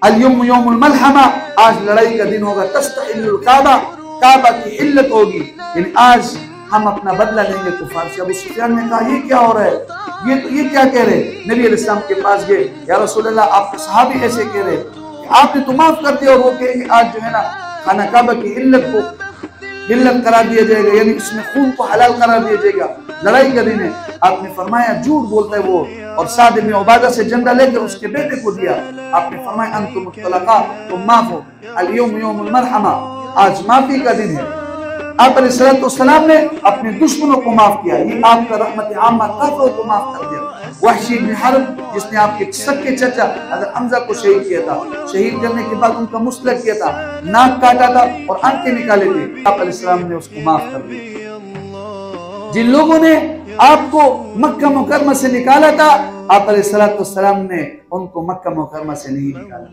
अल-यौम यौमुल मलहमा, आज लड़ाई का दिन होगा। तस्तहिल्लुल काबा, काबा की हिल्लत होगी, यानी आज हम अपना बदला लेंगे कुफार से। अबू सुफियान ने कहा ये क्या हो रहा है, ये क्या कह रहे। नबी अलैहिस्सलाम के पास गए, या रसूलल्लाह आपके सहाबी ऐसे कह रहे कि आपने तो माफ कर दिया, और वो कहेंगे आज जो है ना खाना काबा की हिल्लत को हिल्लत करार दिया जाएगा, यानी इसमें खून को हलाल करार दिया जाएगा, लड़ाई का दिन है। आपने फरमाया झूठ बोलता है वो, और साद इब्न उबादा से झंडा लेकर उसके बेटे को दिया। आपने फरमाया अंतुम मुत्तलका, तुम माफ हो। अल-यौम यौमुल मरहमा, आज माफी का दिन है। आप अलैहिस्सलाम ने अपने दुश्मनों को माफ किया, ये आपका रहमत आम्मा काफिरों को माफ कर दिया। वहशी इब्न हर्ब, जिसने आपके सच्चे चचा हज़रत हमजा को शहीद किया था, शहीद करने के बाद उनका मुस्लक किया था, नाक काटा था और आंखें निकाले थे, आप अलैहिस्सलाम ने उसको माफ कर दिया। जिन लोगों ने आपको मक्का मुकर्रमा से निकाला था, आप अलैहिस्सलाम ने उनको मक्का मुकर्रमा से नहीं निकाला।